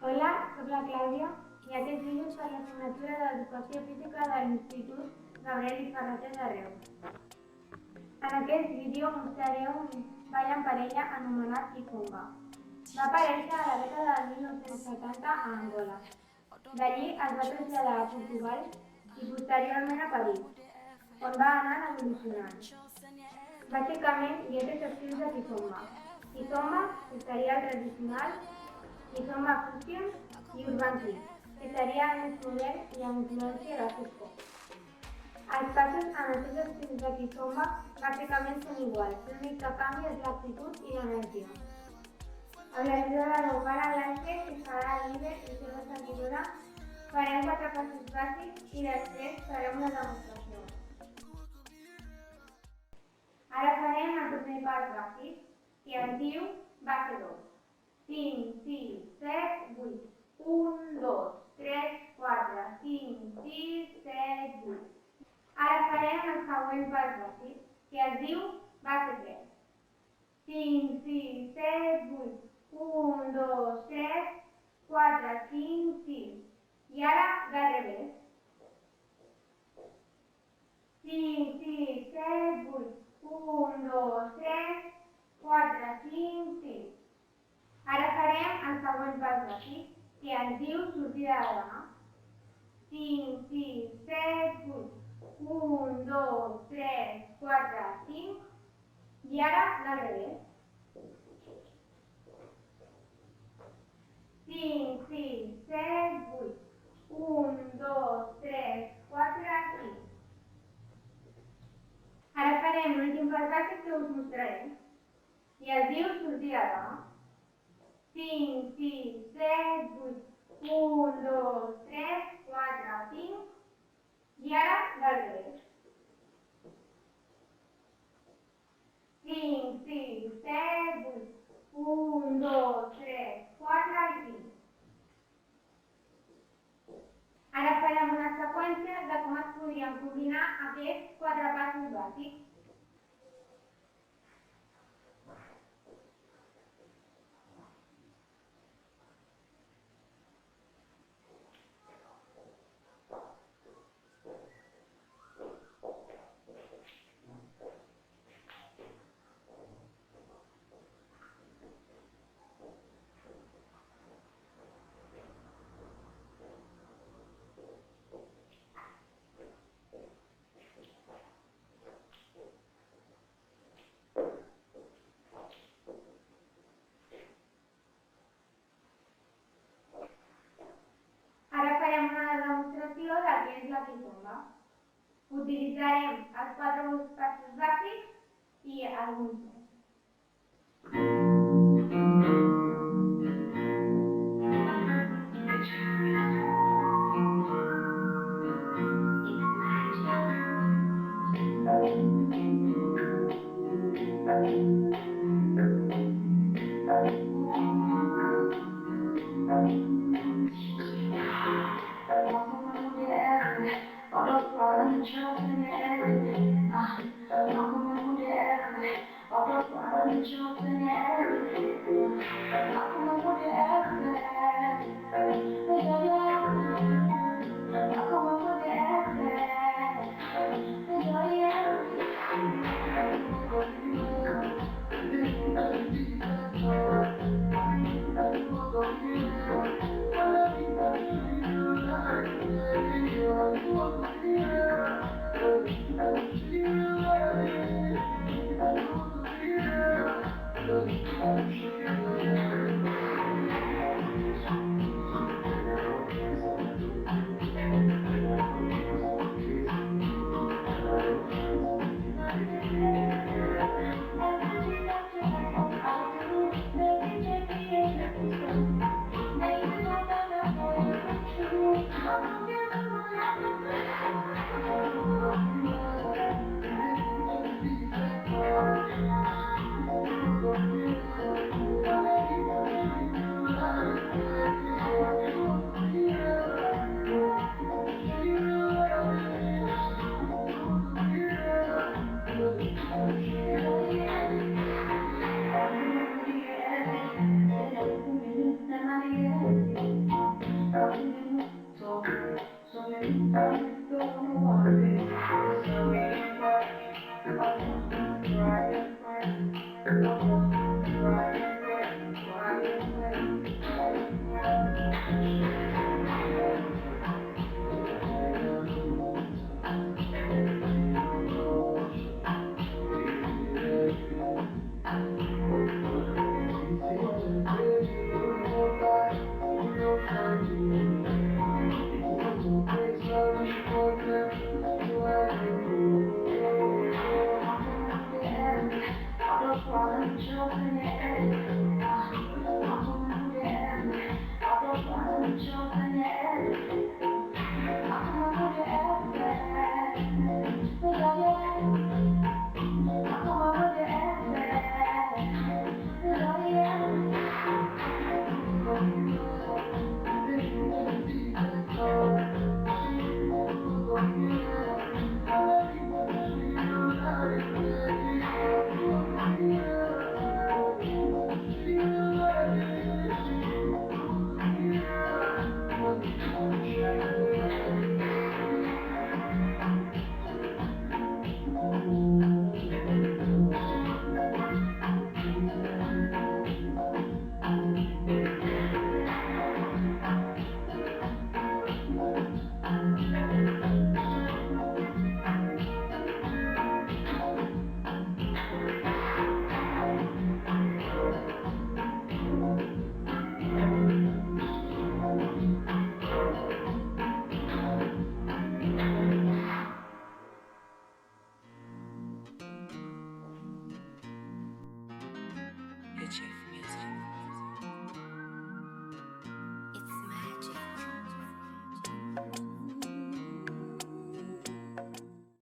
Hola, soc la Clàudia i aquest vídeo és per l'assignatura d'Educació Física de l'Institut Gabriel i Ferreter de Reus. En aquest vídeo mostraré un ball en parella anomenat Kizomba. Va aparèixer a la dècada de 1970 a Angola. D'allí es va traslladar a Portugal i posteriorment a París, on va anar evolucionant. Bàsicament hi ha tres estils de Kizomba. Kizomba, que seria el tradicional, Kizomba Fusion i Urban Kick, que seria el més modern i amb influència de Cusco. Els passos en els dos estils de Kizomba pràcticament són iguals, l'únic que canvia és l'actitud i l'energia. Amb l'ajuda del meu pare L'Àngel, que serà líder i seva seguidora, farem 4 passos bàsics i després farem una demostració. Ara farem el primer pas bàsic, que es diu base 2. 5, 6, 7, 8. 1, 2, 3, 4, 5, 6, 7, 8. Ara farem el següent pas bàsic, que es diu base 3. 5, 6, 7, 8. 1, 2, 3, 4, 5, 6. I ara de revés. 5, 6, 7, 8. 1, 2, 3, 4, 5, 6. Ara farem el següent pas bàsic, que es diu sortida de dona. 5, 6, 7, 8. 1, 2, 3, 4, 5. I ara del revés. 5, 6, 7, 8. 1, 2, 3, 4, 5. Ara farem l'últim pas bàsic que us mostraré, i es diu sortida de dona. 5, 6, 7, 8. 1, 2, 3, 4, 5. I ara del revés. 5, 6, 7, 8. 1, 2, 3, 4 i 5. Ara farem una seqüència de com es podrien combinar aquests 4 passos bàsics. Ara farem una demostració de què és la Kizomba. Utilitzarem els 4 passos bàsics i alguns més. HF Music.